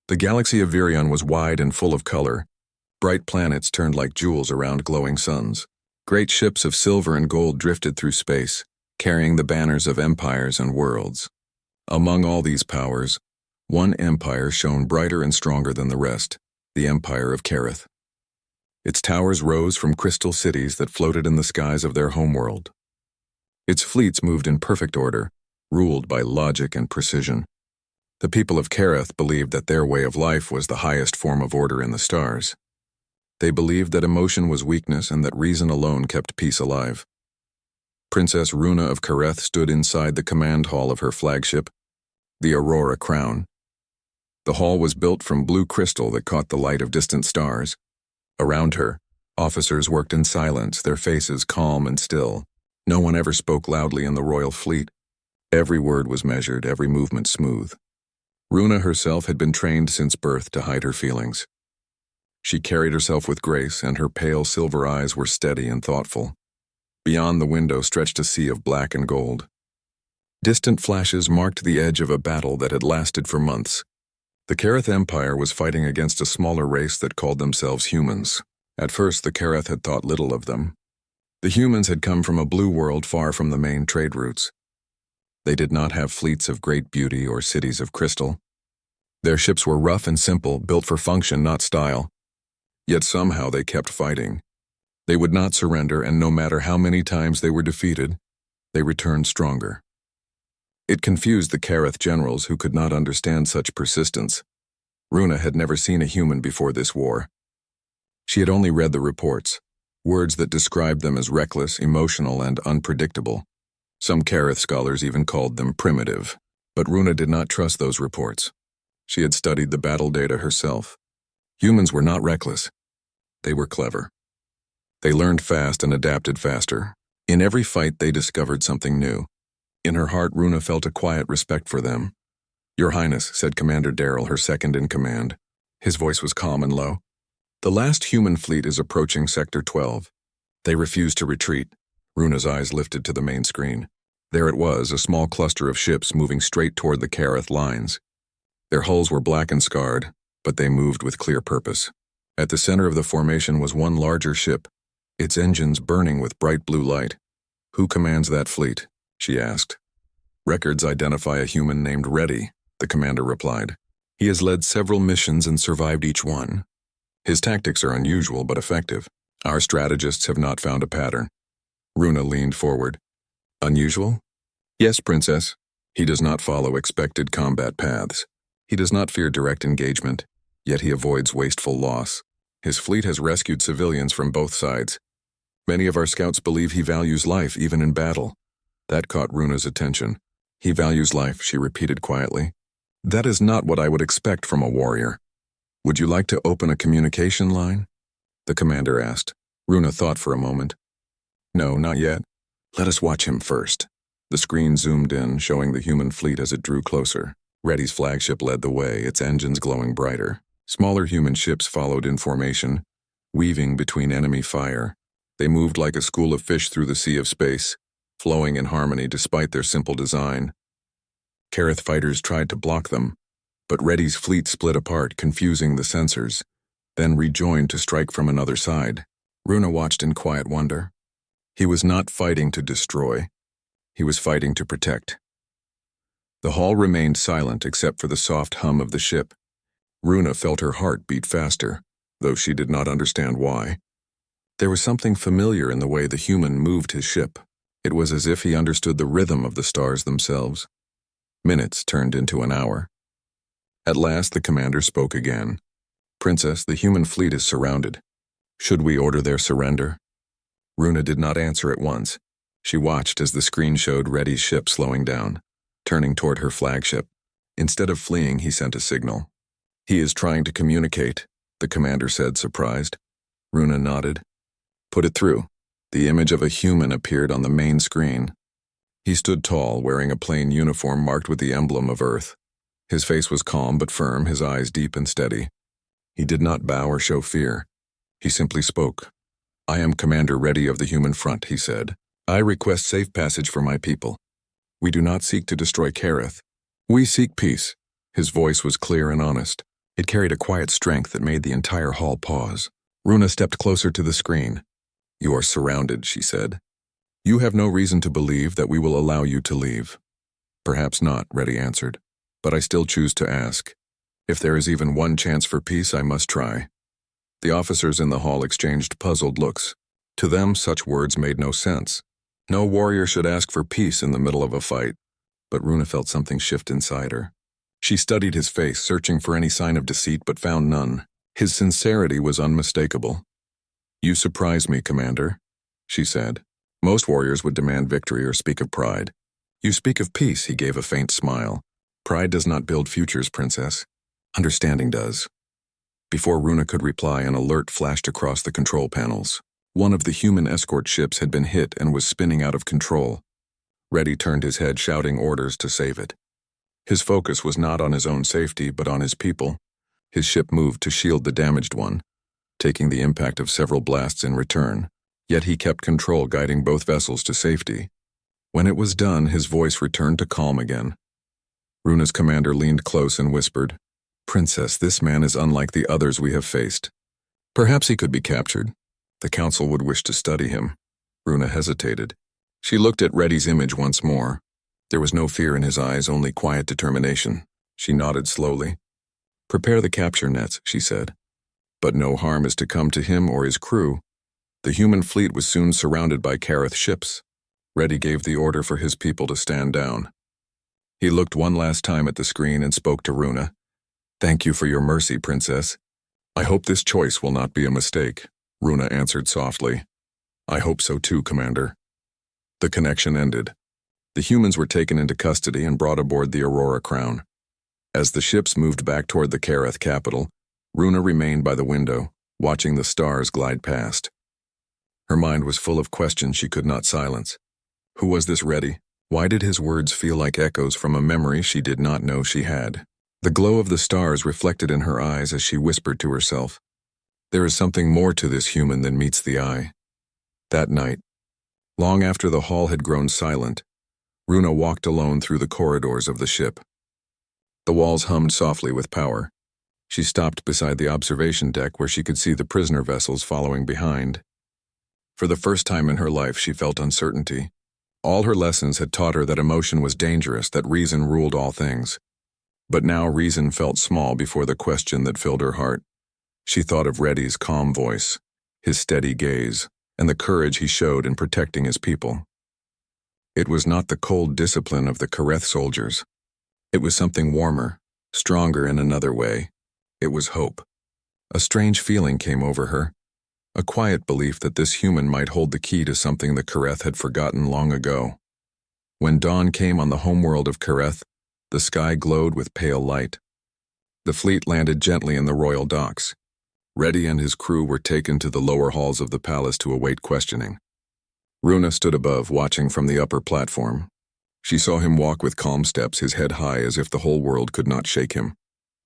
The galaxy of Virion was wide and full of color. Bright planets turned like jewels around glowing suns. Great ships of silver and gold drifted through space, carrying the banners of empires and worlds. Among all these powers, one empire shone brighter and stronger than the rest, the Empire of Kereth. Its towers rose from crystal cities that floated in the skies of their homeworld. Its fleets moved in perfect order, ruled by logic and precision. The people of Kereth believed that their way of life was the highest form of order in the stars. They believed that emotion was weakness and that reason alone kept peace alive. Princess Runa of Kereth stood inside the command hall of her flagship, the Aurora Crown. The hall was built from blue crystal that caught the light of distant stars. Around her, officers worked in silence, their faces calm and still. No one ever spoke loudly in the royal fleet. Every word was measured, every movement smooth. Runa herself had been trained since birth to hide her feelings. She carried herself with grace, and her pale silver eyes were steady and thoughtful. Beyond the window stretched a sea of black and gold. Distant flashes marked the edge of a battle that had lasted for months. The Kereth Empire was fighting against a smaller race that called themselves humans. At first, the Kereth had thought little of them. The humans had come from a blue world far from the main trade routes. They did not have fleets of great beauty or cities of crystal. Their ships were rough and simple, built for function, not style. Yet somehow they kept fighting. They would not surrender, and no matter how many times they were defeated, they returned stronger. It confused the Kereth generals, who could not understand such persistence. Runa had never seen a human before this war. She had only read the reports, words that described them as reckless, emotional, and unpredictable. Some Kereth scholars even called them primitive, but Runa did not trust those reports. She had studied the battle data herself. Humans were not reckless. They were clever. They learned fast and adapted faster. In every fight, they discovered something new. In her heart, Runa felt a quiet respect for them. "Your Highness," said Commander Darrell, her second in command. His voice was calm and low. "The last human fleet is approaching Sector 12. They refuse to retreat." Runa's eyes lifted to the main screen. There it was, a small cluster of ships moving straight toward the Kereth lines. Their hulls were black and scarred, but they moved with clear purpose. At the center of the formation was one larger ship, its engines burning with bright blue light. "Who commands that fleet?" she asked. "Records identify a human named Reddy," the commander replied. "He has led several missions and survived each one. His tactics are unusual but effective. Our strategists have not found a pattern." Runa leaned forward. "Unusual?" "Yes, Princess. He does not follow expected combat paths. He does not fear direct engagement, yet he avoids wasteful loss. His fleet has rescued civilians from both sides. Many of our scouts believe he values life even in battle." That caught Runa's attention. "He values life," she repeated quietly. "That is not what I would expect from a warrior. Would you like to open a communication line?" the commander asked. Runa thought for a moment. "No, not yet. Let us watch him first." The screen zoomed in, showing the human fleet as it drew closer. Reddy's flagship led the way, its engines glowing brighter. Smaller human ships followed in formation, weaving between enemy fire. They moved like a school of fish through the sea of space, flowing in harmony despite their simple design. Kereth fighters tried to block them, but Reddy's fleet split apart, confusing the sensors, then rejoined to strike from another side. Runa watched in quiet wonder. He was not fighting to destroy. He was fighting to protect. The hall remained silent except for the soft hum of the ship. Runa felt her heart beat faster, though she did not understand why. There was something familiar in the way the human moved his ship. It was as if he understood the rhythm of the stars themselves. Minutes turned into an hour. At last the commander spoke again. "Princess, the human fleet is surrounded. Should we order their surrender?" Runa did not answer at once. She watched as the screen showed Reddy's ship slowing down, turning toward her flagship. Instead of fleeing, he sent a signal. "He is trying to communicate," the commander said, surprised. Runa nodded. "Put it through." The image of a human appeared on the main screen. He stood tall, wearing a plain uniform marked with the emblem of Earth. His face was calm but firm, his eyes deep and steady. He did not bow or show fear. He simply spoke. "I am Commander Reddy of the Human Front," he said. "I request safe passage for my people. We do not seek to destroy Kereth. We seek peace." His voice was clear and honest. It carried a quiet strength that made the entire hall pause. Runa stepped closer to the screen. "You are surrounded," she said. "You have no reason to believe that we will allow you to leave." "Perhaps not," Reddy answered. "But I still choose to ask. If there is even one chance for peace, I must try." The officers in the hall exchanged puzzled looks. To them, such words made no sense. No warrior should ask for peace in the middle of a fight. But Runa felt something shift inside her. She studied his face, searching for any sign of deceit, but found none. His sincerity was unmistakable. "You surprise me, Commander," she said. "Most warriors would demand victory or speak of pride. You speak of peace," he gave a faint smile. "Pride does not build futures, Princess. Understanding does." Before Runa could reply, an alert flashed across the control panels. One of the human escort ships had been hit and was spinning out of control. Reddy turned his head, shouting orders to save it. His focus was not on his own safety, but on his people. His ship moved to shield the damaged one, taking the impact of several blasts in return. Yet he kept control, guiding both vessels to safety. When it was done, his voice returned to calm again. Runa's commander leaned close and whispered, "Princess, this man is unlike the others we have faced. Perhaps he could be captured. The council would wish to study him." Runa hesitated. She looked at Reddy's image once more. There was no fear in his eyes, only quiet determination. She nodded slowly. "Prepare the capture nets," she said. But no harm is to come to him or his crew. The human fleet was soon surrounded by Kareth ships. Reddy gave the order for his people to stand down. He looked one last time at the screen and spoke to Runa. "Thank you for your mercy, Princess. I hope this choice will not be a mistake," Runa answered softly. "I hope so too, Commander." The connection ended. The humans were taken into custody and brought aboard the Aurora Crown. As the ships moved back toward the Kareth capital, Runa remained by the window, watching the stars glide past. Her mind was full of questions she could not silence. Who was this Reddy? Why did his words feel like echoes from a memory she did not know she had? The glow of the stars reflected in her eyes as she whispered to herself, "There is something more to this human than meets the eye." That night, long after the hall had grown silent, Runa walked alone through the corridors of the ship. The walls hummed softly with power. She stopped beside the observation deck where she could see the prisoner vessels following behind. For the first time in her life, she felt uncertainty. All her lessons had taught her that emotion was dangerous, that reason ruled all things. But now reason felt small before the question that filled her heart. She thought of Reddy's calm voice, his steady gaze, and the courage he showed in protecting his people. It was not the cold discipline of the Kareth soldiers. It was something warmer, stronger in another way. It was hope. A strange feeling came over her, a quiet belief that this human might hold the key to something the Kareth had forgotten long ago. When dawn came on the homeworld of Kareth, the sky glowed with pale light. The fleet landed gently in the royal docks. Reddy and his crew were taken to the lower halls of the palace to await questioning. Runa stood above, watching from the upper platform. She saw him walk with calm steps, his head high as if the whole world could not shake him.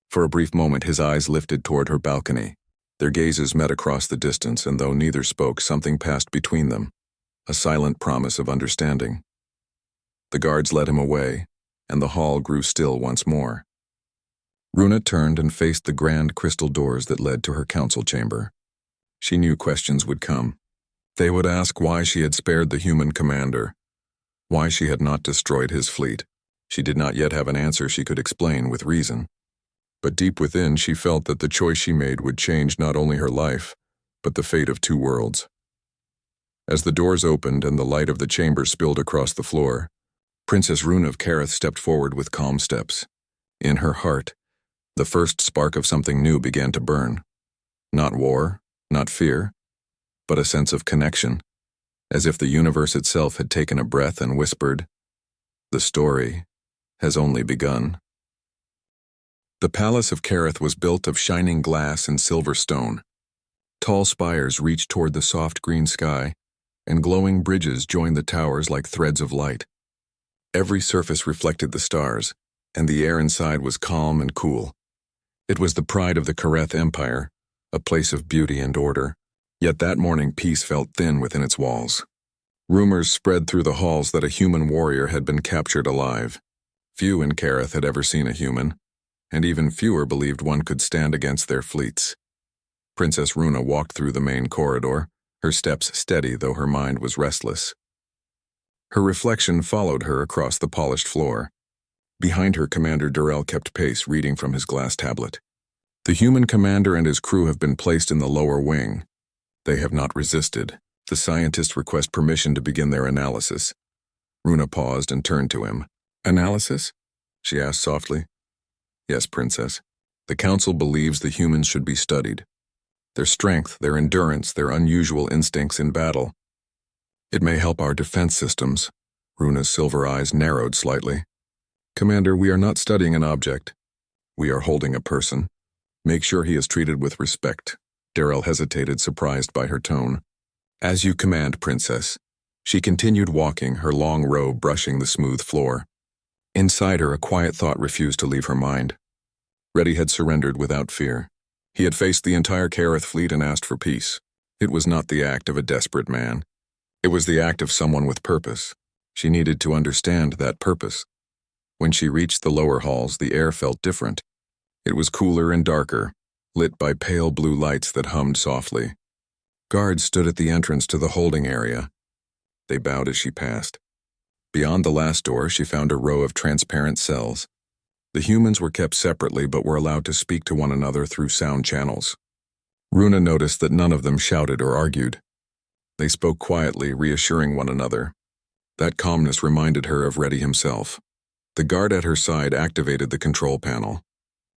For a brief moment, his eyes lifted toward her balcony. Their gazes met across the distance, and though neither spoke, something passed between them, a silent promise of understanding. The guards led him away, and the hall grew still once more. Runa turned and faced the grand crystal doors that led to her council chamber. She knew questions would come. They would ask why she had spared the human commander, why she had not destroyed his fleet. She did not yet have an answer she could explain with reason. But deep within, she felt that the choice she made would change not only her life, but the fate of two worlds. As the doors opened and the light of the chamber spilled across the floor, Princess Runa of Kareth stepped forward with calm steps. In her heart, the first spark of something new began to burn. Not war, not fear, but a sense of connection, as if the universe itself had taken a breath and whispered, "The story has only begun." The palace of Kareth was built of shining glass and silver stone. Tall spires reached toward the soft green sky, and glowing bridges joined the towers like threads of light. Every surface reflected the stars, and the air inside was calm and cool. It was the pride of the Kareth Empire, a place of beauty and order. Yet that morning peace felt thin within its walls. Rumors spread through the halls that a human warrior had been captured alive. Few in Kareth had ever seen a human, and even fewer believed one could stand against their fleets. Princess Runa walked through the main corridor, her steps steady though her mind was restless. Her reflection followed her across the polished floor. Behind her, Commander Durrell kept pace, reading from his glass tablet. The human commander and his crew have been placed in the lower wing. They have not resisted. The scientists request permission to begin their analysis. Runa paused and turned to him. Analysis? She asked softly. Yes, Princess. The Council believes the humans should be studied. Their strength, their endurance, their unusual instincts in battle. It may help our defense systems. Runa's silver eyes narrowed slightly. Commander, we are not studying an object. We are holding a person. Make sure he is treated with respect. Darrell hesitated, surprised by her tone. As you command, Princess. She continued walking, her long robe brushing the smooth floor. Inside her, a quiet thought refused to leave her mind. Reddy had surrendered without fear. He had faced the entire Kareth fleet and asked for peace. It was not the act of a desperate man. It was the act of someone with purpose. She needed to understand that purpose. When she reached the lower halls, the air felt different. It was cooler and darker, lit by pale blue lights that hummed softly. Guards stood at the entrance to the holding area. They bowed as she passed. Beyond the last door, she found a row of transparent cells. The humans were kept separately but were allowed to speak to one another through sound channels. Runa noticed that none of them shouted or argued. They spoke quietly, reassuring one another. That calmness reminded her of Reddy himself. The guard at her side activated the control panel.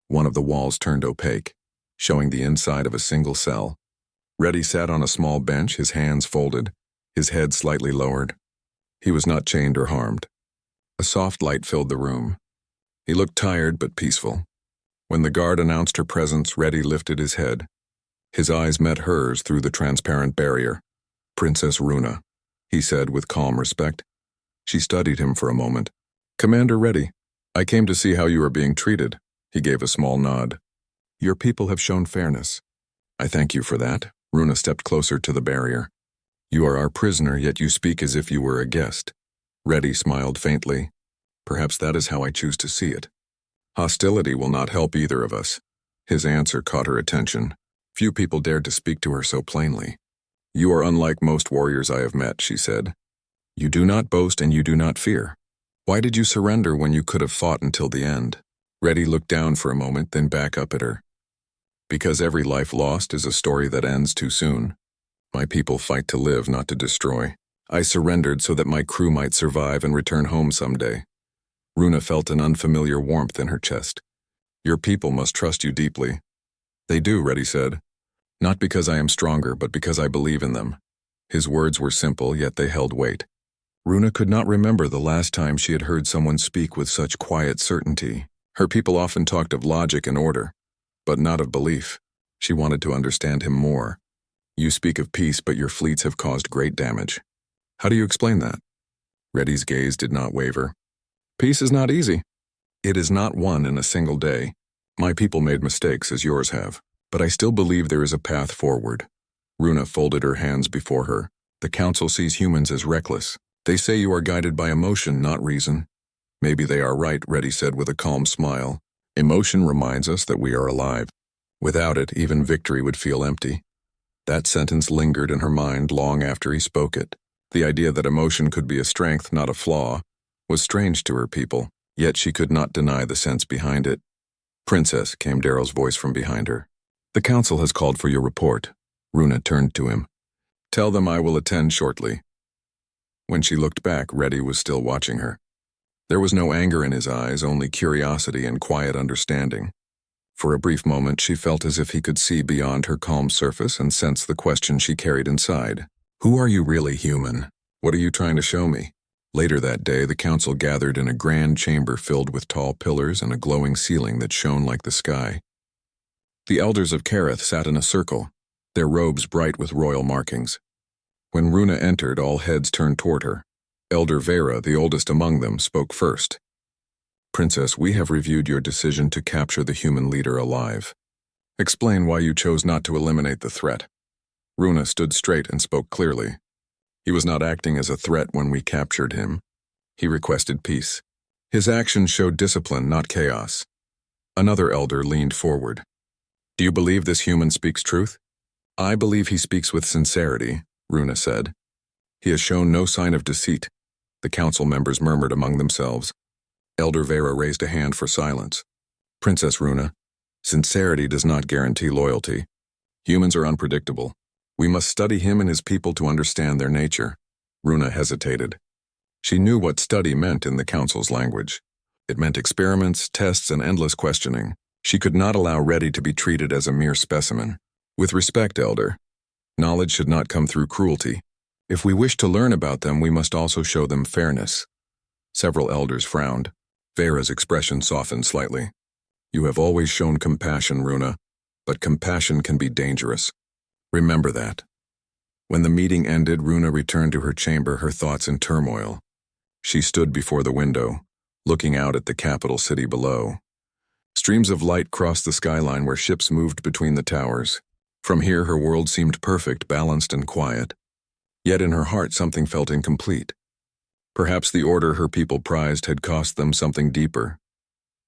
One of the walls turned opaque, showing the inside of a single cell. Reddy sat on a small bench, his hands folded, his head slightly lowered. He was not chained or harmed. A soft light filled the room. He looked tired but peaceful. When the guard announced her presence, Reddy lifted his head. His eyes met hers through the transparent barrier. Princess Runa, he said with calm respect. She studied him for a moment. Commander Reddy, I came to see how you are being treated. He gave a small nod. Your people have shown fairness. I thank you for that. Runa stepped closer to the barrier. You are our prisoner, yet you speak as if you were a guest. Reddy smiled faintly. Perhaps that is how I choose to see it. Hostility will not help either of us. His answer caught her attention. Few people dared to speak to her so plainly. You are unlike most warriors I have met, she said. You do not boast and you do not fear. Why did you surrender when you could have fought until the end? Reddy looked down for a moment, then back up at her. Because every life lost is a story that ends too soon. My people fight to live, not to destroy. I surrendered so that my crew might survive and return home someday. Runa felt an unfamiliar warmth in her chest. Your people must trust you deeply. They do, Reddy said. Not because I am stronger, but because I believe in them. His words were simple, yet they held weight. Runa could not remember the last time she had heard someone speak with such quiet certainty. Her people often talked of logic and order, but not of belief. She wanted to understand him more. You speak of peace, but your fleets have caused great damage. How do you explain that? Reddy's gaze did not waver. Peace is not easy. It is not won in a single day. My people made mistakes, as yours have, but I still believe there is a path forward. Runa folded her hands before her. The Council sees humans as reckless. They say you are guided by emotion, not reason. Maybe they are right, Reddy said with a calm smile. Emotion reminds us that we are alive. Without it, even victory would feel empty. That sentence lingered in her mind long after he spoke it. The idea that emotion could be a strength, not a flaw, was strange to her people, yet she could not deny the sense behind it. Princess, came Darrell's voice from behind her. The Council has called for your report. Runa turned to him. Tell them I will attend shortly. When she looked back, Reddy was still watching her. There was no anger in his eyes, only curiosity and quiet understanding. For a brief moment, she felt as if he could see beyond her calm surface and sense the question she carried inside. Who are you really, human? What are you trying to show me? Later that day, the Council gathered in a grand chamber filled with tall pillars and a glowing ceiling that shone like the sky. The elders of Kareth sat in a circle, their robes bright with royal markings. When Runa entered, all heads turned toward her. Elder Vera, the oldest among them, spoke first. Princess, we have reviewed your decision to capture the human leader alive. Explain why you chose not to eliminate the threat. Runa stood straight and spoke clearly. He was not acting as a threat when we captured him. He requested peace. His actions showed discipline, not chaos. Another elder leaned forward. Do you believe this human speaks truth? I believe he speaks with sincerity, Runa said. He has shown no sign of deceit, the council members murmured among themselves. Elder Vera raised a hand for silence. Princess Runa, sincerity does not guarantee loyalty. Humans are unpredictable. We must study him and his people to understand their nature. Runa hesitated. She knew what study meant in the council's language. It meant experiments, tests, and endless questioning. She could not allow Reddy to be treated as a mere specimen. With respect, Elder. Knowledge should not come through cruelty. If we wish to learn about them, we must also show them fairness. Several elders frowned. Vera's expression softened slightly. You have always shown compassion, Runa, but compassion can be dangerous. Remember that. When the meeting ended, Runa returned to her chamber, her thoughts in turmoil. She stood before the window, looking out at the capital city below. Streams of light crossed the skyline where ships moved between the towers. From here, her world seemed perfect, balanced, and quiet. Yet in her heart, something felt incomplete. Perhaps the order her people prized had cost them something deeper.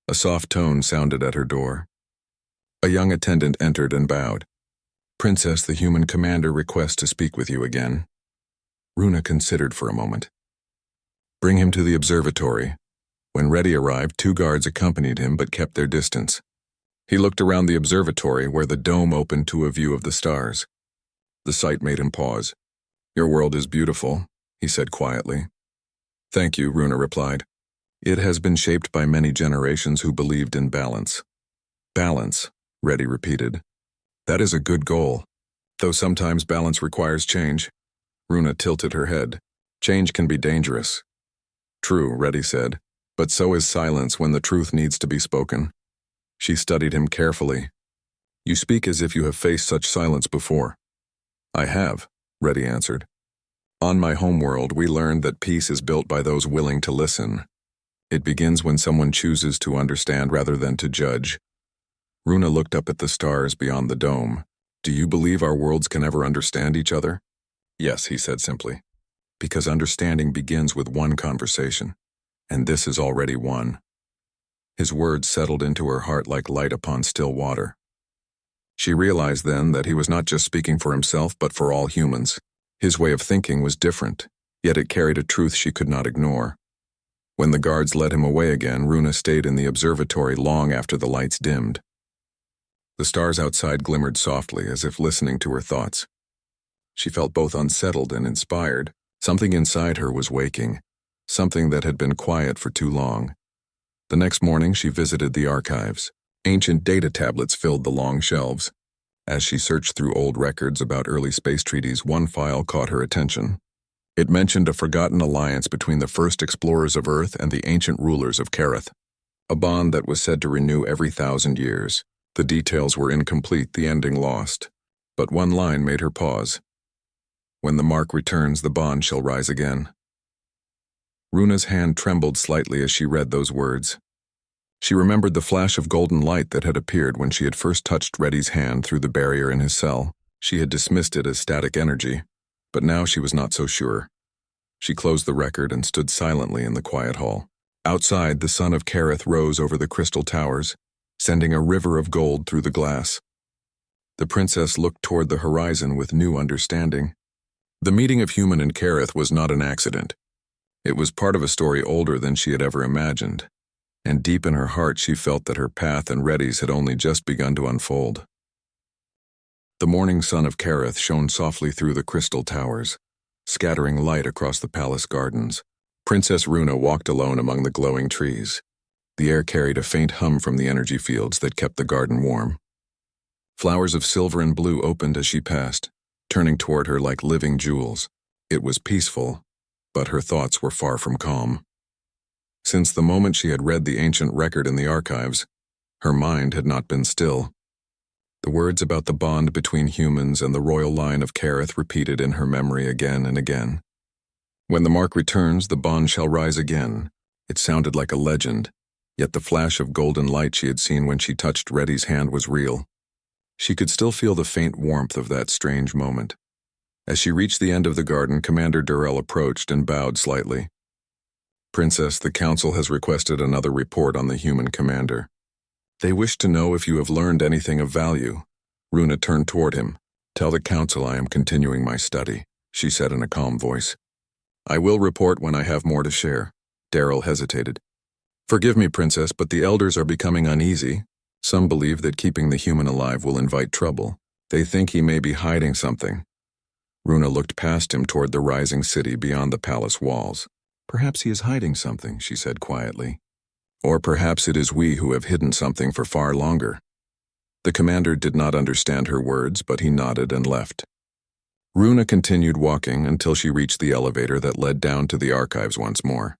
A soft tone sounded at her door. A young attendant entered and bowed. Princess, the human commander requests to speak with you again. Runa considered for a moment. Bring him to the observatory. When Reddy arrived, 2 guards accompanied him but kept their distance. He looked around the observatory where the dome opened to a view of the stars. The sight made him pause. Your world is beautiful, he said quietly. Thank you, Runa replied. It has been shaped by many generations who believed in balance. Balance, Reddy repeated. That is a good goal. Though sometimes balance requires change. Runa tilted her head. Change can be dangerous. True, Reddy said, but so is silence when the truth needs to be spoken. She studied him carefully. You speak as if you have faced such silence before. I have, Reddy answered. On my homeworld, we learned that peace is built by those willing to listen. It begins when someone chooses to understand rather than to judge. Runa looked up at the stars beyond the dome. Do you believe our worlds can ever understand each other? Yes, he said simply. Because understanding begins with one conversation, and this is already one. His words settled into her heart like light upon still water. She realized then that he was not just speaking for himself but for all humans. His way of thinking was different, yet it carried a truth she could not ignore. When the guards led him away again, Runa stayed in the observatory long after the lights dimmed. The stars outside glimmered softly as if listening to her thoughts. She felt both unsettled and inspired. Something inside her was waking, something that had been quiet for too long. The next morning she visited the archives. Ancient data tablets filled the long shelves. As she searched through old records about early space treaties, one file caught her attention. It mentioned a forgotten alliance between the first explorers of Earth and the ancient rulers of Kareth, a bond that was said to renew every 1,000 years. The details were incomplete, the ending lost. But one line made her pause. When the mark returns, the bond shall rise again. Runa's hand trembled slightly as she read those words. She remembered the flash of golden light that had appeared when she had first touched Reddy's hand through the barrier in his cell. She had dismissed it as static energy, but now she was not so sure. She closed the record and stood silently in the quiet hall. Outside, the sun of Kareth rose over the crystal towers, sending a river of gold through the glass. The princess looked toward the horizon with new understanding. The meeting of human and Kareth was not an accident. It was part of a story older than she had ever imagined, and deep in her heart she felt that her path and Reddy's had only just begun to unfold. The morning sun of Kareth shone softly through the crystal towers, scattering light across the palace gardens. Princess Runa walked alone among the glowing trees. The air carried a faint hum from the energy fields that kept the garden warm. Flowers of silver and blue opened as she passed, turning toward her like living jewels. It was peaceful, but her thoughts were far from calm. Since the moment she had read the ancient record in the archives, her mind had not been still. The words about the bond between humans and the royal line of Kareth repeated in her memory again and again. When the mark returns, the bond shall rise again. It sounded like a legend, yet the flash of golden light she had seen when she touched Reddy's hand was real. She could still feel the faint warmth of that strange moment. As she reached the end of the garden, Commander Durrell approached and bowed slightly. Princess, the council has requested another report on the human commander. They wish to know if you have learned anything of value. Runa turned toward him. Tell the council I am continuing my study, she said in a calm voice. I will report when I have more to share. Daryl hesitated. Forgive me, Princess, but the elders are becoming uneasy. Some believe that keeping the human alive will invite trouble. They think he may be hiding something. Runa looked past him toward the rising city beyond the palace walls. Perhaps he is hiding something, she said quietly. Or perhaps it is we who have hidden something for far longer. The commander did not understand her words, but he nodded and left. Runa continued walking until she reached the elevator that led down to the archives once more.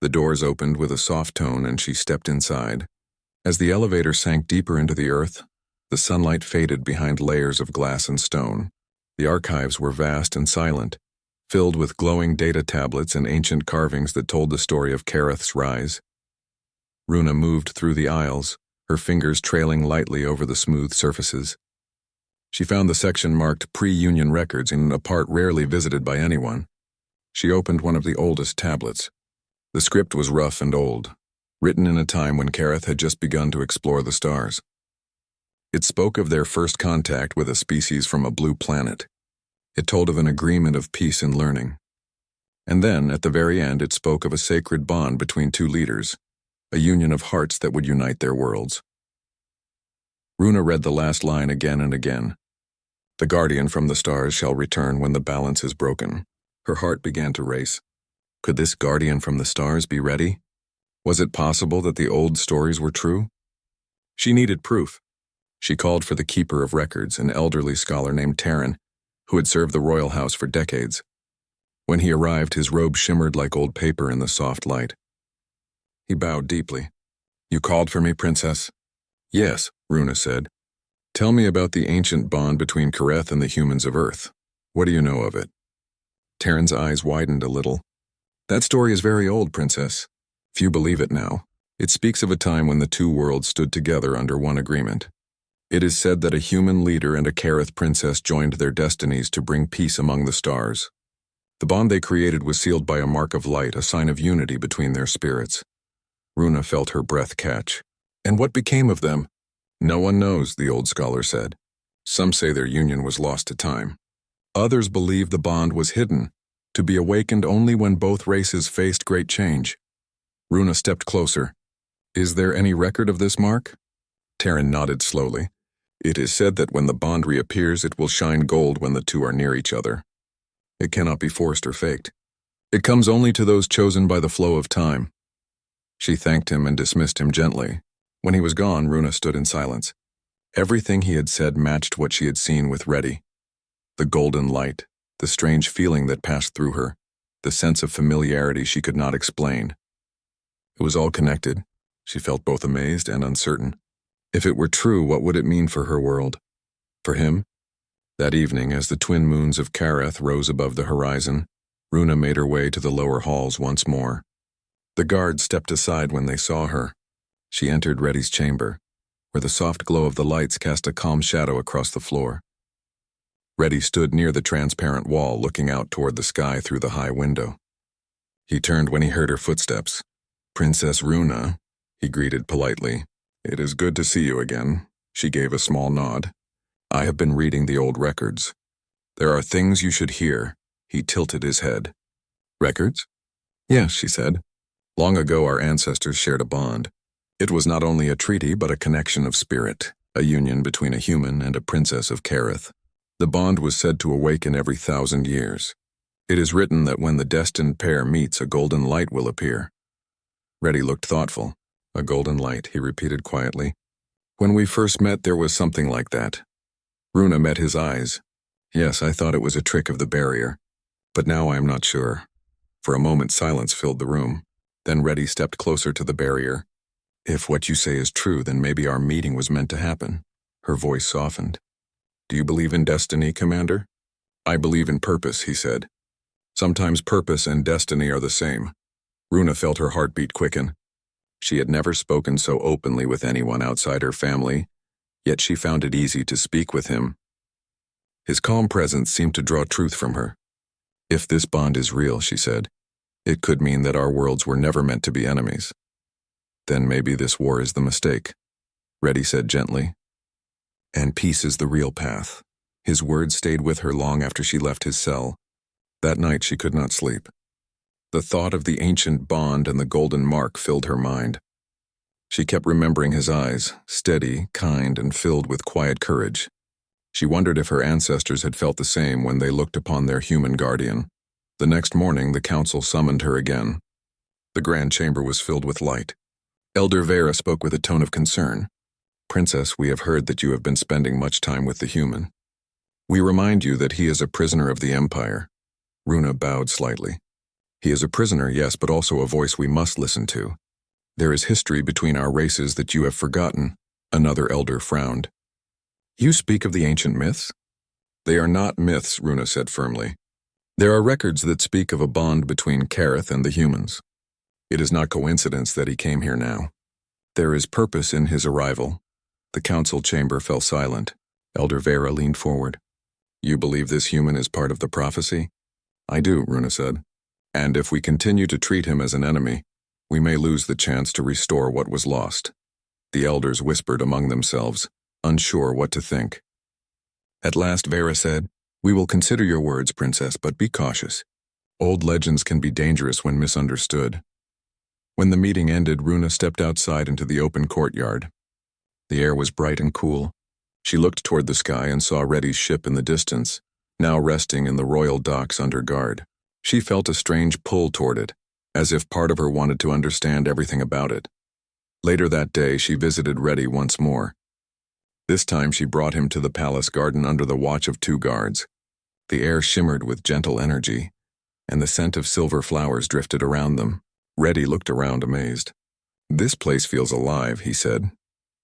The doors opened with a soft tone and she stepped inside. As the elevator sank deeper into the earth, the sunlight faded behind layers of glass and stone. The archives were vast and silent, filled with glowing data tablets and ancient carvings that told the story of Kareth's rise. Runa moved through the aisles, her fingers trailing lightly over the smooth surfaces. She found the section marked pre-Union records in a part rarely visited by anyone. She opened one of the oldest tablets. The script was rough and old, written in a time when Kareth had just begun to explore the stars. It spoke of their first contact with a species from a blue planet. It told of an agreement of peace and learning. And then, at the very end, it spoke of a sacred bond between two leaders, a union of hearts that would unite their worlds. Runa read the last line again and again. The guardian from the stars shall return when the balance is broken. Her heart began to race. Could this guardian from the stars be ready? Was it possible that the old stories were true? She needed proof. She called for the keeper of records, an elderly scholar named Taryn, who had served the royal house for decades. When he arrived, his robe shimmered like old paper in the soft light. He bowed deeply. You called for me, Princess? Yes, Runa said. Tell me about the ancient bond between Kareth and the humans of Earth. What do you know of it? Taryn's eyes widened a little. That story is very old, Princess. Few believe it now. It speaks of a time when the two worlds stood together under one agreement. It is said that a human leader and a Kareth princess joined their destinies to bring peace among the stars. The bond they created was sealed by a mark of light, a sign of unity between their spirits. Runa felt her breath catch. And what became of them? No one knows, the old scholar said. Some say their union was lost to time. Others believe the bond was hidden, to be awakened only when both races faced great change. Runa stepped closer. Is there any record of this mark? Taryn nodded slowly. It is said that when the bond reappears, it will shine gold when the two are near each other. It cannot be forced or faked. It comes only to those chosen by the flow of time. She thanked him and dismissed him gently. When he was gone, Runa stood in silence. Everything he had said matched what she had seen with Reddy. The golden light, the strange feeling that passed through her, the sense of familiarity she could not explain. It was all connected. She felt both amazed and uncertain. If it were true, what would it mean for her world? For him? That evening, as the twin moons of Kareth rose above the horizon, Runa made her way to the lower halls once more. The guards stepped aside when they saw her. She entered Reddy's chamber, where the soft glow of the lights cast a calm shadow across the floor. Reddy stood near the transparent wall, looking out toward the sky through the high window. He turned when he heard her footsteps. Princess Runa, he greeted politely. It is good to see you again. She gave a small nod. I have been reading the old records. There are things you should hear. He tilted his head. Records? Yes, she said. Long ago our ancestors shared a bond. It was not only a treaty but a connection of spirit, a union between a human and a princess of Kareth. The bond was said to awaken every 1,000 years. It is written that when the destined pair meets, a golden light will appear. Reddy looked thoughtful. A golden light, he repeated quietly. When we first met, there was something like that. Runa met his eyes. Yes, I thought it was a trick of the barrier. But now I am not sure. For a moment, silence filled the room. Then Reddy stepped closer to the barrier. If what you say is true, then maybe our meeting was meant to happen. Her voice softened. Do you believe in destiny, Commander? I believe in purpose, he said. Sometimes purpose and destiny are the same. Runa felt her heartbeat quicken. She had never spoken so openly with anyone outside her family, yet she found it easy to speak with him. His calm presence seemed to draw truth from her. If this bond is real, she said, it could mean that our worlds were never meant to be enemies. Then maybe this war is the mistake. Reddy said gently. And peace is the real path. His words stayed with her long after she left his cell. That night she could not sleep. The thought of the ancient bond and the golden mark filled her mind. She kept remembering his eyes, steady, kind, and filled with quiet courage. She wondered if her ancestors had felt the same when they looked upon their human guardian. The next morning, the council summoned her again. The grand chamber was filled with light. Elder Vera spoke with a tone of concern. Princess, we have heard that you have been spending much time with the human. We remind you that he is a prisoner of the Empire. Runa bowed slightly. He is a prisoner, yes, but also a voice we must listen to. There is history between our races that you have forgotten. Another elder frowned. You speak of the ancient myths? They are not myths, Runa said firmly. There are records that speak of a bond between Kareth and the humans. It is not coincidence that he came here now. There is purpose in his arrival. The council chamber fell silent. Elder Vera leaned forward. You believe this human is part of the prophecy? I do, Runa said. And if we continue to treat him as an enemy, we may lose the chance to restore what was lost. The elders whispered among themselves, unsure what to think. At last Vera said, We will consider your words, Princess, but be cautious. Old legends can be dangerous when misunderstood. When the meeting ended, Runa stepped outside into the open courtyard. The air was bright and cool. She looked toward the sky and saw Reddy's ship in the distance, now resting in the royal docks under guard. She felt a strange pull toward it, as if part of her wanted to understand everything about it. Later that day, she visited Reddy once more. This time she brought him to the palace garden under the watch of 2 guards. The air shimmered with gentle energy, and the scent of silver flowers drifted around them. Reddy looked around amazed. This place feels alive, he said.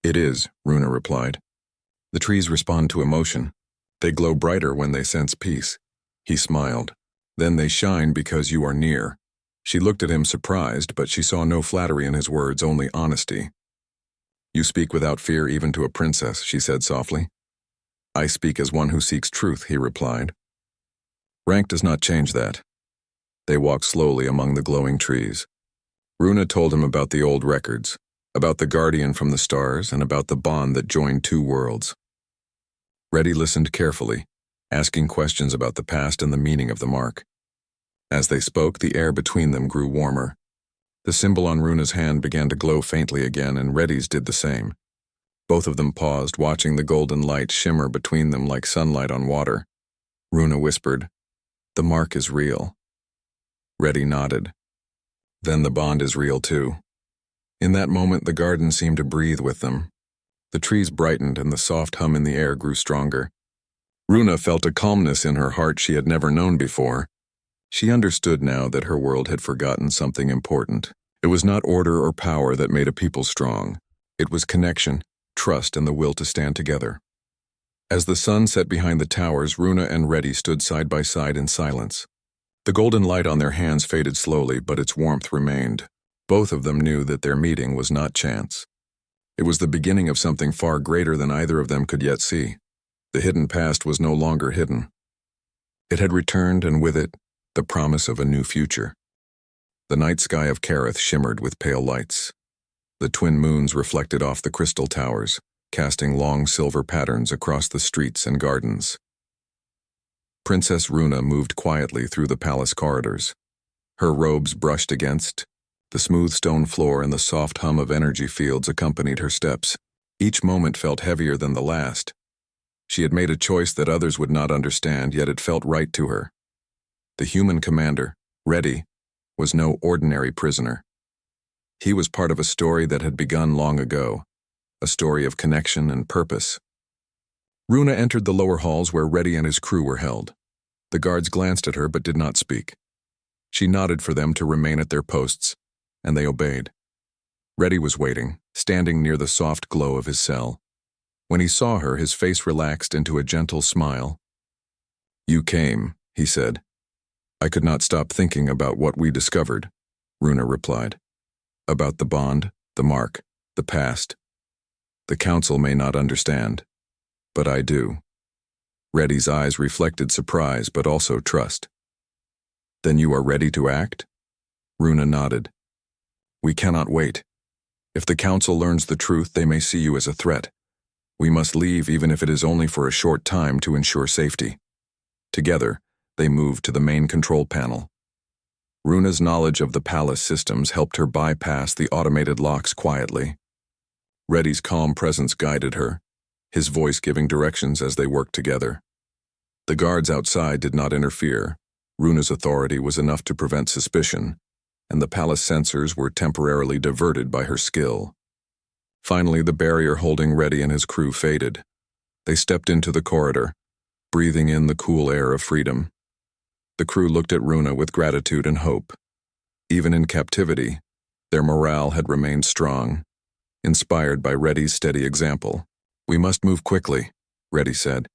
It is, Runa replied. The trees respond to emotion. They glow brighter when they sense peace. He smiled. Then they shine because you are near. She looked at him surprised, but she saw no flattery in his words, only honesty. You speak without fear even to a princess, she said softly. I speak as one who seeks truth, he replied. Rank does not change that. They walked slowly among the glowing trees. Runa told him about the old records, about the guardian from the stars, and about the bond that joined 2 worlds. Reddy listened carefully, asking questions about the past and the meaning of the mark. As they spoke, the air between them grew warmer. The symbol on Runa's hand began to glow faintly again, and Reddy's did the same. Both of them paused, watching the golden light shimmer between them like sunlight on water. Runa whispered, The mark is real. Reddy nodded. Then the bond is real too. In that moment, the garden seemed to breathe with them. The trees brightened and the soft hum in the air grew stronger. Runa felt a calmness in her heart she had never known before. She understood now that her world had forgotten something important. It was not order or power that made a people strong. It was connection, trust, and the will to stand together. As the sun set behind the towers, Runa and Reddy stood side by side in silence. The golden light on their hands faded slowly, but its warmth remained. Both of them knew that their meeting was not chance. It was the beginning of something far greater than either of them could yet see. The hidden past was no longer hidden. It had returned, and with it, the promise of a new future. The night sky of Kareth shimmered with pale lights. The twin moons reflected off the crystal towers, casting long silver patterns across the streets and gardens. Princess Runa moved quietly through the palace corridors. Her robes brushed against the smooth stone floor, and the soft hum of energy fields accompanied her steps. Each moment felt heavier than the last. She had made a choice that others would not understand, yet it felt right to her. The human commander, Reddy, was no ordinary prisoner. He was part of a story that had begun long ago, a story of connection and purpose. Runa entered the lower halls where Reddy and his crew were held. The guards glanced at her but did not speak. She nodded for them to remain at their posts, and they obeyed. Reddy was waiting, standing near the soft glow of his cell. When he saw her, his face relaxed into a gentle smile. You came, he said. I could not stop thinking about what we discovered, Runa replied. About the bond, the mark, the past. The council may not understand, but I do. Reddy's eyes reflected surprise, but also trust. Then you are ready to act? Runa nodded. We cannot wait. If the Council learns the truth, they may see you as a threat. We must leave even if it is only for a short time to ensure safety. Together, they moved to the main control panel. Runa's knowledge of the palace systems helped her bypass the automated locks quietly. Reddy's calm presence guided her, his voice giving directions as they worked together. The guards outside did not interfere. Runa's authority was enough to prevent suspicion, and the palace sensors were temporarily diverted by her skill. Finally, the barrier holding Reddy and his crew faded. They stepped into the corridor, breathing in the cool air of freedom. The crew looked at Runa with gratitude and hope. Even in captivity, their morale had remained strong, inspired by Reddy's steady example. "We must move quickly," Reddy said.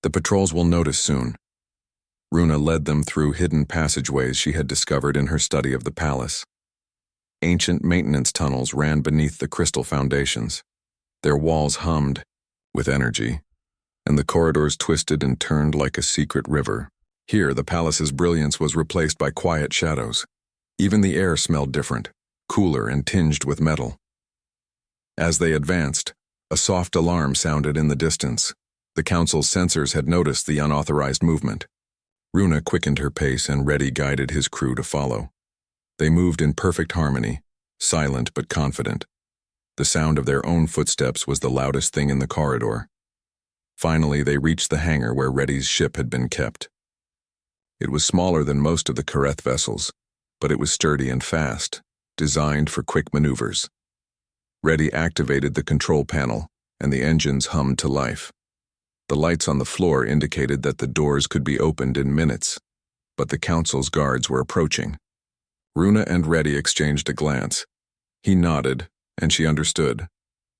"The patrols will notice soon." Runa led them through hidden passageways she had discovered in her study of the palace. Ancient maintenance tunnels ran beneath the crystal foundations. Their walls hummed with energy, and the corridors twisted and turned like a secret river. Here, the palace's brilliance was replaced by quiet shadows. Even the air smelled different, cooler and tinged with metal. As they advanced, a soft alarm sounded in the distance. The Council's sensors had noticed the unauthorized movement. Runa quickened her pace and Reddy guided his crew to follow. They moved in perfect harmony, silent but confident. The sound of their own footsteps was the loudest thing in the corridor. Finally, they reached the hangar where Reddy's ship had been kept. It was smaller than most of the Curated vessels, but it was sturdy and fast, designed for quick maneuvers. Reddy activated the control panel, and the engines hummed to life. The lights on the floor indicated that the doors could be opened in minutes, but the Council's guards were approaching. Runa and Reddy exchanged a glance. He nodded, and she understood.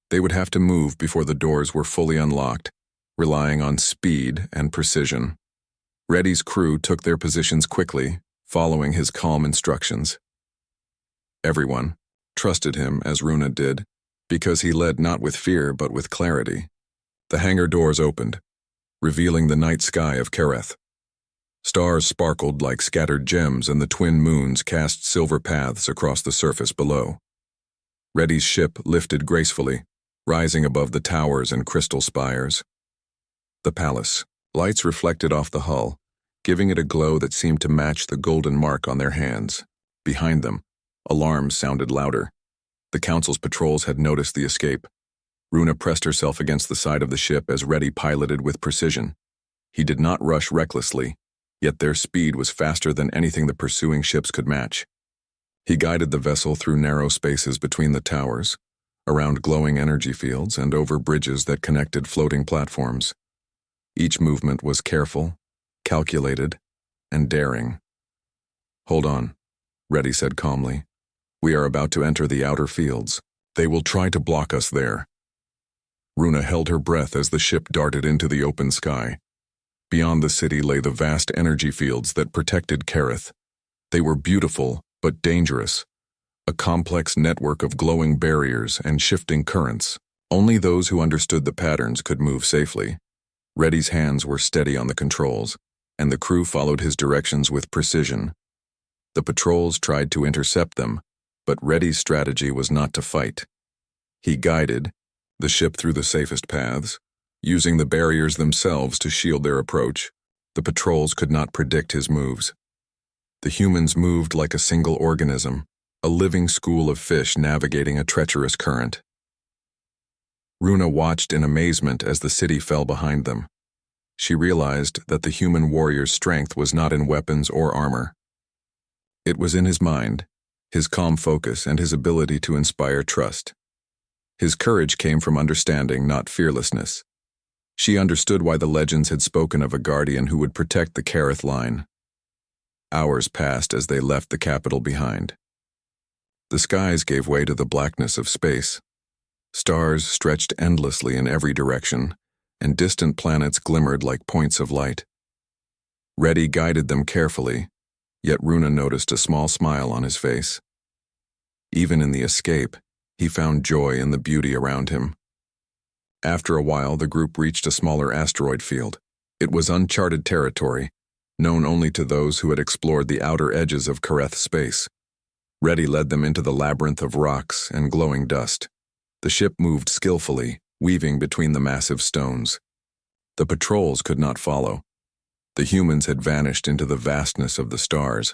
They would have to move before the doors were fully unlocked, relying on speed and precision. Reddy's crew took their positions quickly, following his calm instructions. Everyone trusted him as Runa did, because he led not with fear but with clarity. The hangar doors opened, revealing the night sky of Kereth. Stars sparkled like scattered gems and the twin moons cast silver paths across the surface below. Reddy's ship lifted gracefully, rising above the towers and crystal spires. The palace. Lights reflected off the hull, giving it a glow that seemed to match the golden mark on their hands. Behind them, alarms sounded louder. The Council's patrols had noticed the escape. Runa pressed herself against the side of the ship as Reddy piloted with precision. He did not rush recklessly, yet their speed was faster than anything the pursuing ships could match. He guided the vessel through narrow spaces between the towers, around glowing energy fields and over bridges that connected floating platforms. Each movement was careful, calculated, and daring. "Hold on," Reddy said calmly. "We are about to enter the outer fields. They will try to block us there." Runa held her breath as the ship darted into the open sky. Beyond the city lay the vast energy fields that protected Kereth. They were beautiful, but dangerous. A complex network of glowing barriers and shifting currents. Only those who understood the patterns could move safely. Reddy's hands were steady on the controls, and the crew followed his directions with precision. The patrols tried to intercept them, but Reddy's strategy was not to fight. He guided the ship through the safest paths, using the barriers themselves to shield their approach. The patrols could not predict his moves. The humans moved like a single organism, a living school of fish navigating a treacherous current. Runa watched in amazement as the city fell behind them. She realized that the human warrior's strength was not in weapons or armor. It was in his mind, his calm focus, and his ability to inspire trust. His courage came from understanding, not fearlessness. She understood why the legends had spoken of a guardian who would protect the Kereth line. Hours passed as they left the capital behind. The skies gave way to the blackness of space. Stars stretched endlessly in every direction, and distant planets glimmered like points of light. Reddy guided them carefully, yet Runa noticed a small smile on his face. Even in the escape, he found joy in the beauty around him. After a while, the group reached a smaller asteroid field. It was uncharted territory, known only to those who had explored the outer edges of Kereth space. Reddy led them into the labyrinth of rocks and glowing dust. The ship moved skillfully, weaving between the massive stones. The patrols could not follow. The humans had vanished into the vastness of the stars.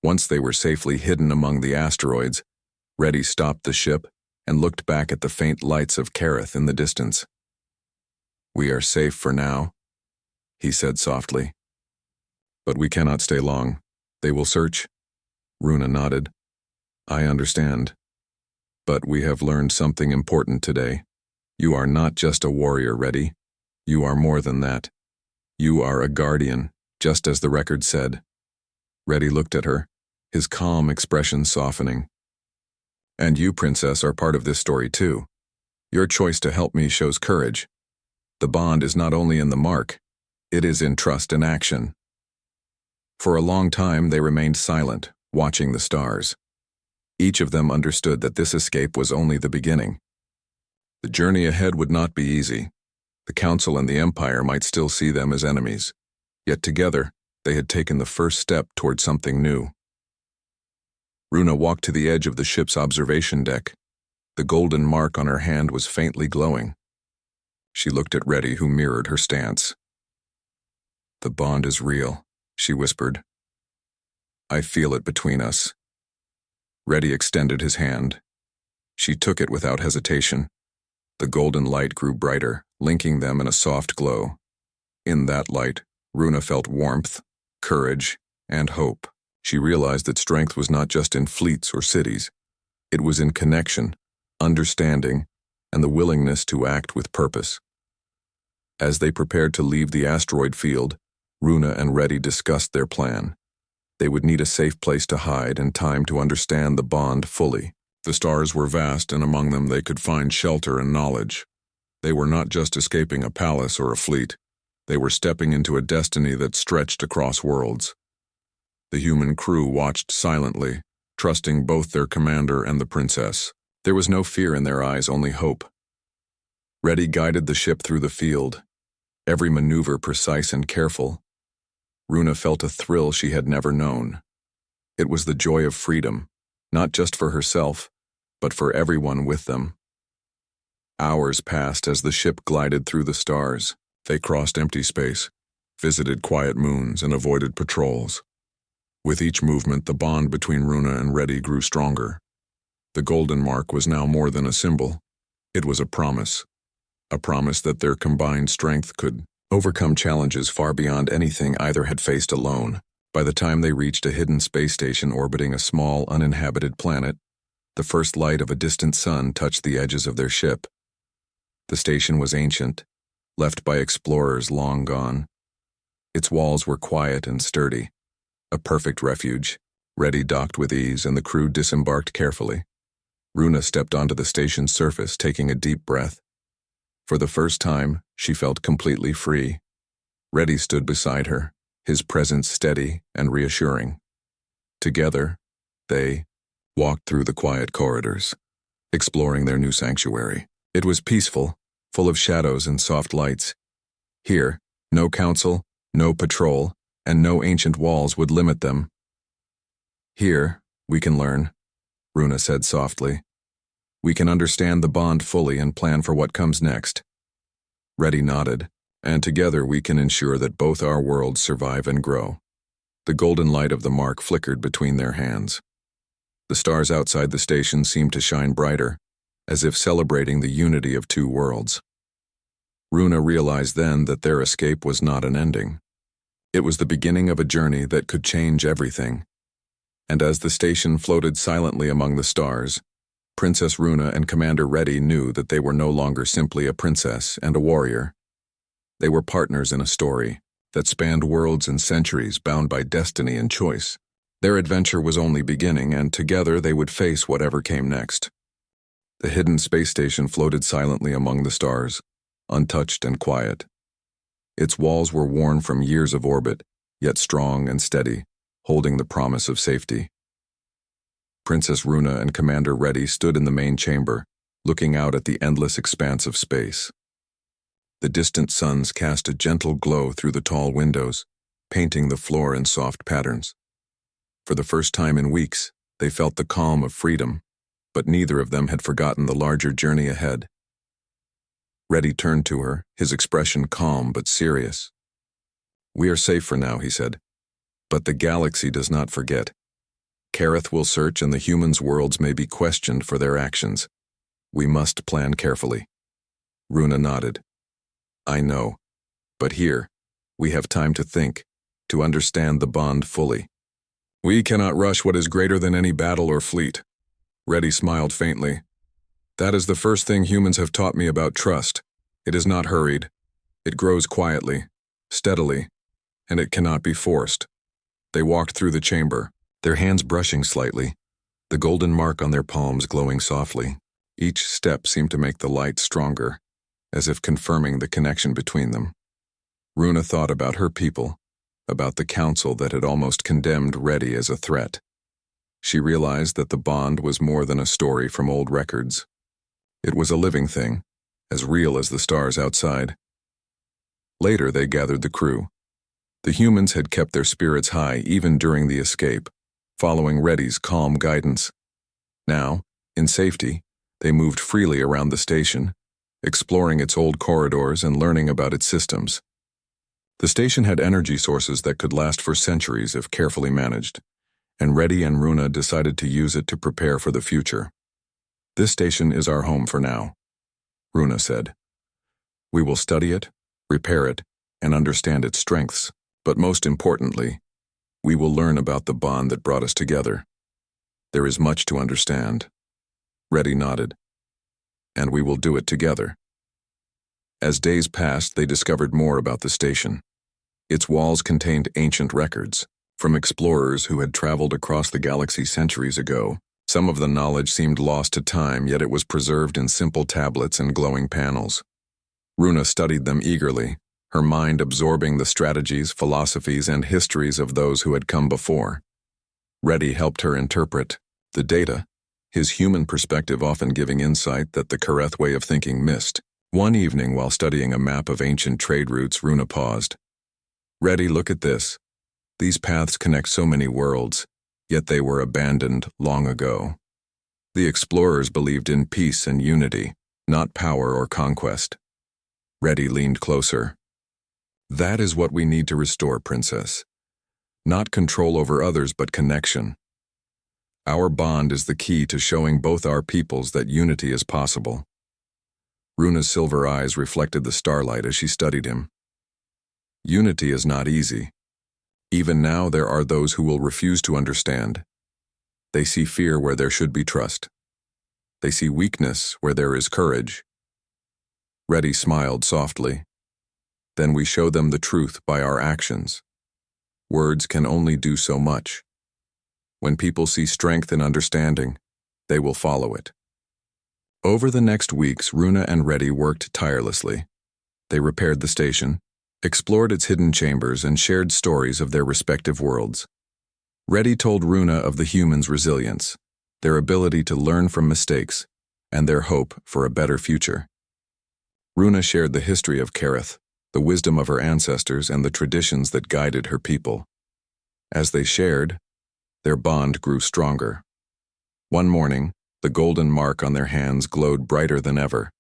Once they were safely hidden among the asteroids, Reddy stopped the ship and looked back at the faint lights of Kareth in the distance. "We are safe for now," he said softly. "But we cannot stay long. They will search." Runa nodded. "I understand. But we have learned something important today. You are not just a warrior, Reddy. You are more than that. You are a guardian, just as the record said." Reddy looked at her, his calm expression softening. "And you, Princess, are part of this story too. Your choice to help me shows courage. The bond is not only in the mark, it is in trust and action." For a long time they remained silent, watching the stars. Each of them understood that this escape was only the beginning. The journey ahead would not be easy. The Council and the Empire might still see them as enemies. Yet together, they had taken the first step toward something new. Runa walked to the edge of the ship's observation deck. The golden mark on her hand was faintly glowing. She looked at Reddy, who mirrored her stance. "The bond is real," she whispered. "I feel it between us." Reddy extended his hand. She took it without hesitation. The golden light grew brighter, linking them in a soft glow. In that light, Runa felt warmth, courage, and hope. She realized that strength was not just in fleets or cities. It was in connection, understanding, and the willingness to act with purpose. As they prepared to leave the asteroid field, Runa and Reddy discussed their plan. They would need a safe place to hide and time to understand the bond fully. The stars were vast, and among them they could find shelter and knowledge. They were not just escaping a palace or a fleet. They were stepping into a destiny that stretched across worlds. The human crew watched silently, trusting both their commander and the princess. There was no fear in their eyes, only hope. Reddy guided the ship through the field, every maneuver precise and careful. Runa felt a thrill she had never known. It was the joy of freedom, not just for herself, but for everyone with them. Hours passed as the ship glided through the stars. They crossed empty space, visited quiet moons, and avoided patrols. With each movement, the bond between Runa and Reddy grew stronger. The golden mark was now more than a symbol. It was a promise that their combined strength could overcome challenges far beyond anything either had faced alone. By the time they reached a hidden space station orbiting a small, uninhabited planet, the first light of a distant sun touched the edges of their ship. The station was ancient, left by explorers long gone. Its walls were quiet and sturdy, a perfect refuge. Reddy docked with ease, and the crew disembarked carefully. Runa stepped onto the station's surface, taking a deep breath. For the first time, she felt completely free. Reddy stood beside her, his presence steady and reassuring. Together, they walked through the quiet corridors, exploring their new sanctuary. It was peaceful, full of shadows and soft lights. Here, no council, no patrol, and no ancient walls would limit them. "Here, we can learn," Runa said softly. "We can understand the bond fully and plan for what comes next." Reddy nodded, "And together we can ensure that both our worlds survive and grow." The golden light of the mark flickered between their hands. The stars outside the station seemed to shine brighter, as if celebrating the unity of two worlds. Runa realized then that their escape was not an ending. It was the beginning of a journey that could change everything. And as the station floated silently among the stars, Princess Runa and Commander Reddy knew that they were no longer simply a princess and a warrior. They were partners in a story that spanned worlds and centuries, bound by destiny and choice. Their adventure was only beginning, and together they would face whatever came next. The hidden space station floated silently among the stars, untouched and quiet. Its walls were worn from years of orbit, yet strong and steady, holding the promise of safety. Princess Runa and Commander Reddy stood in the main chamber, looking out at the endless expanse of space. The distant suns cast a gentle glow through the tall windows, painting the floor in soft patterns. For the first time in weeks, They felt the calm of freedom, but neither of them had forgotten the larger journey ahead. Reddy turned to her, his expression calm but serious. "We are safe for now," he said. "But the galaxy does not forget. Kareth will search and the humans' worlds may be questioned for their actions. We must plan carefully." Runa nodded. "I know. But here, we have time to think, to understand the bond fully. We cannot rush what is greater than any battle or fleet." Reddy smiled faintly. "That is the first thing humans have taught me about trust. It is not hurried. It grows quietly, steadily, and it cannot be forced." They walked through the chamber, their hands brushing slightly, the golden mark on their palms glowing softly. Each step seemed to make the light stronger, as if confirming the connection between them. Runa thought about her people, about the council that had almost condemned Reddy as a threat. She realized that the bond was more than a story from old records. It was a living thing, as real as the stars outside. Later they gathered the crew. The humans had kept their spirits high even during the escape, following Reddy's calm guidance. Now, in safety, they moved freely around the station, exploring its old corridors and learning about its systems. The station had energy sources that could last for centuries if carefully managed, and Reddy and Runa decided to use it to prepare for the future. "This station is our home for now," Runa said. "We will study it, repair it, and understand its strengths, but most importantly, we will learn about the bond that brought us together. There is much to understand." Reddy nodded. "And we will do it together." As days passed, they discovered more about the station. Its walls contained ancient records, from explorers who had traveled across the galaxy centuries ago. Some of the knowledge seemed lost to time, yet it was preserved in simple tablets and glowing panels. Runa studied them eagerly, her mind absorbing the strategies, philosophies, and histories of those who had come before. Reddy helped her interpret the data, his human perspective often giving insight that the Kareth way of thinking missed. One evening, while studying a map of ancient trade routes, Runa paused. "Reddy, look at this. These paths connect so many worlds, yet they were abandoned long ago. The explorers believed in peace and unity, not power or conquest." Reddy leaned closer. "That is what we need to restore, Princess. Not control over others, but connection. Our bond is the key to showing both our peoples that unity is possible." Runa's silver eyes reflected the starlight as she studied him. "Unity is not easy. Even now there are those who will refuse to understand. They see fear where there should be trust. They see weakness where there is courage." Reddy smiled softly. "Then we show them the truth by our actions. Words can only do so much. When people see strength and understanding, they will follow it." Over the next weeks, Runa and Reddy worked tirelessly. They repaired the station, explored its hidden chambers, and shared stories of their respective worlds. Reddy told Runa of the humans' resilience, their ability to learn from mistakes, and their hope for a better future. Runa shared the history of Kareth, the wisdom of her ancestors, and the traditions that guided her people. As they shared, their bond grew stronger. One morning, the golden mark on their hands glowed brighter than ever.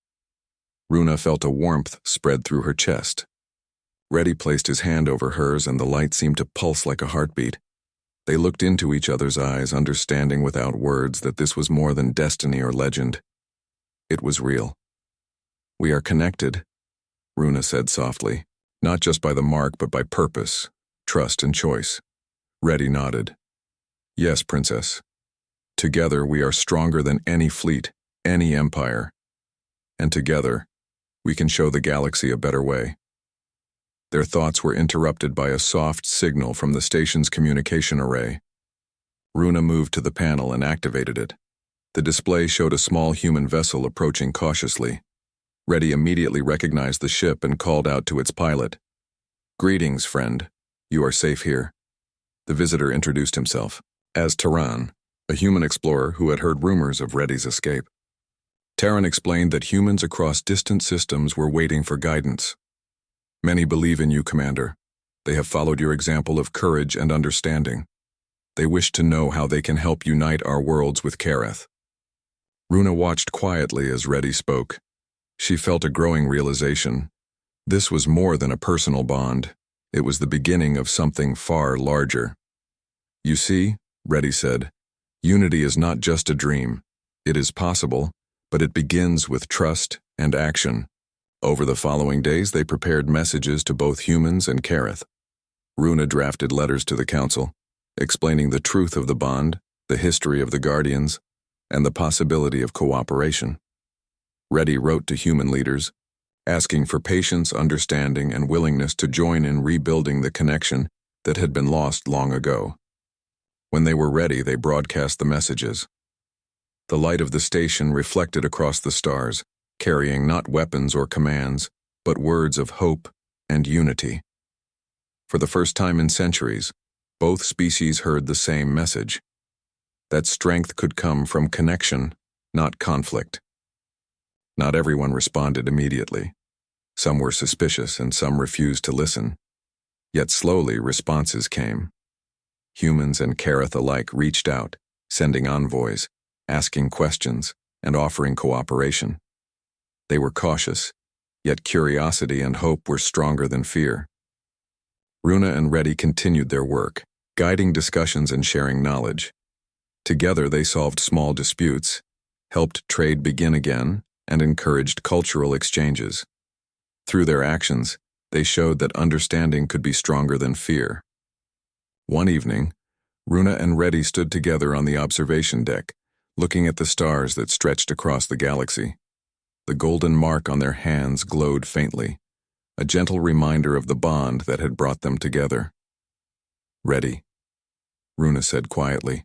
Runa felt a warmth spread through her chest. Reddy placed his hand over hers, and the light seemed to pulse like a heartbeat. They looked into each other's eyes, understanding without words that this was more than destiny or legend. It was real. "We are connected," Runa said softly, "not just by the mark but by purpose, trust, and choice." Reddy nodded. "Yes, Princess. Together we are stronger than any fleet, any empire. And together, we can show the galaxy a better way." Their thoughts were interrupted by a soft signal from the station's communication array. Runa moved to the panel and activated it. The display showed a small human vessel approaching cautiously. Reddy immediately recognized the ship and called out to its pilot. "Greetings, friend. You are safe here." The visitor introduced himself as Taran, a human explorer who had heard rumors of Reddy's escape. Taran explained that humans across distant systems were waiting for guidance. "Many believe in you, Commander. They have followed your example of courage and understanding. They wish to know how they can help unite our worlds with Kareth. Runa watched quietly as Reddy spoke. She felt a growing realization. This was more than a personal bond. It was the beginning of something far larger. You see, Reddy said, unity is not just a dream. It is possible, but it begins with trust and action. Over the following days, they prepared messages to both humans and Kareth. Runa drafted letters to the council, explaining the truth of the bond, the history of the Guardians, and the possibility of cooperation. Reddy wrote to human leaders, asking for patience, understanding, and willingness to join in rebuilding the connection that had been lost long ago. When they were ready, they broadcast the messages. The light of the station reflected across the stars, carrying not weapons or commands, but words of hope and unity. For the first time in centuries, both species heard the same message: that strength could come from connection, not conflict. Not everyone responded immediately. Some were suspicious and some refused to listen. Yet slowly responses came. Humans and Kareth alike reached out, sending envoys, asking questions, and offering cooperation. They were cautious, yet curiosity and hope were stronger than fear. Runa and Reddy continued their work, guiding discussions and sharing knowledge. Together they solved small disputes, helped trade begin again, and encouraged cultural exchanges. Through their actions, they showed that understanding could be stronger than fear. One evening, Runa and Reddy stood together on the observation deck, looking at the stars that stretched across the galaxy. The golden mark on their hands glowed faintly, a gentle reminder of the bond that had brought them together. "Reddy," Runa said quietly.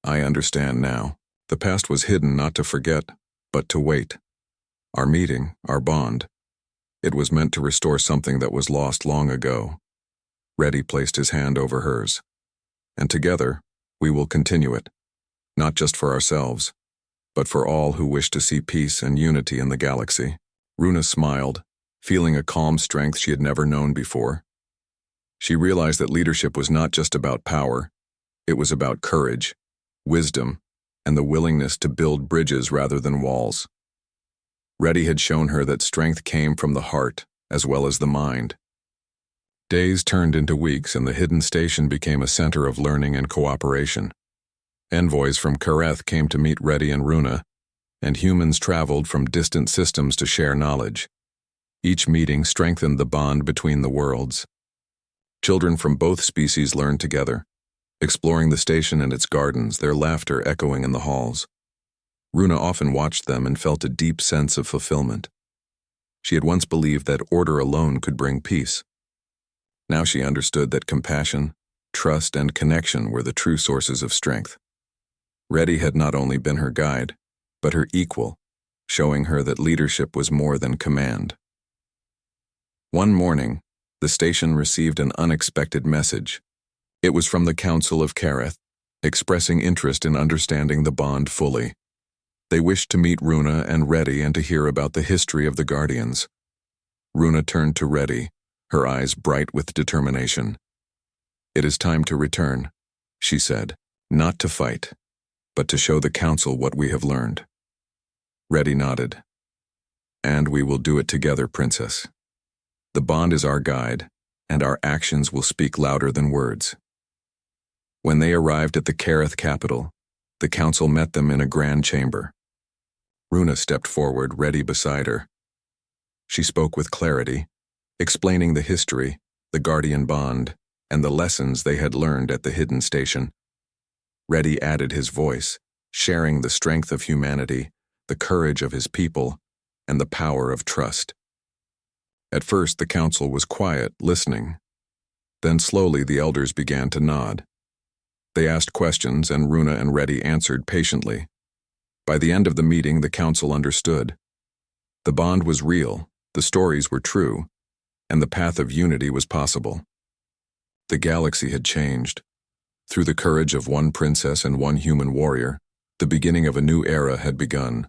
"I understand now. The past was hidden not to forget, but to wait. Our meeting, our bond, it was meant to restore something that was lost long ago." Reddy placed his hand over hers. "And together, we will continue it, not just for ourselves, but for all who wish to see peace and unity in the galaxy." Runa smiled, feeling a calm strength she had never known before. She realized that leadership was not just about power, it was about courage, wisdom, and the willingness to build bridges rather than walls. Reddy had shown her that strength came from the heart as well as the mind. Days turned into weeks and the hidden station became a center of learning and cooperation. Envoys from Kareth came to meet Reddy and Runa, and humans traveled from distant systems to share knowledge. Each meeting strengthened the bond between the worlds. Children from both species learned together, exploring the station and its gardens, their laughter echoing in the halls. Runa often watched them and felt a deep sense of fulfillment. She had once believed that order alone could bring peace. Now she understood that compassion, trust, and connection were the true sources of strength. Reddy had not only been her guide, but her equal, showing her that leadership was more than command. One morning, the station received an unexpected message. It was from the Council of Kareth, expressing interest in understanding the bond fully. They wished to meet Runa and Reddy and to hear about the history of the Guardians. Runa turned to Reddy, her eyes bright with determination. "It is time to return," she said, "not to fight, but to show the Council what we have learned." Reddy nodded. "And we will do it together, Princess. The bond is our guide, and our actions will speak louder than words." When they arrived at the Kareth capital, the council met them in a grand chamber. Runa stepped forward, Reddy beside her. She spoke with clarity, explaining the history, the Guardian bond, and the lessons they had learned at the hidden station. Reddy added his voice, sharing the strength of humanity, the courage of his people, and the power of trust. At first, the council was quiet, listening. Then slowly the elders began to nod. They asked questions, and Runa and Reddy answered patiently. By the end of the meeting, the council understood. The bond was real, the stories were true, and the path of unity was possible. The galaxy had changed. Through the courage of one princess and one human warrior, the beginning of a new era had begun.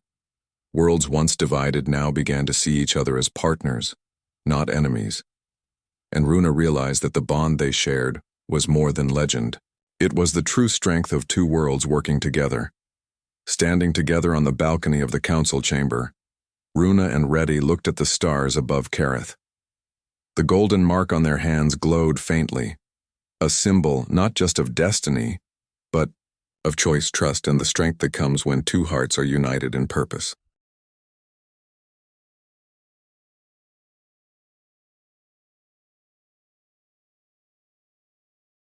Worlds once divided now began to see each other as partners, not enemies. And Runa realized that the bond they shared was more than legend. It was the true strength of two worlds working together. Standing together on the balcony of the council chamber, Runa and Reddy looked at the stars above Kareth. The golden mark on their hands glowed faintly, a symbol not just of destiny, but of choice, trust, and the strength that comes when two hearts are united in purpose.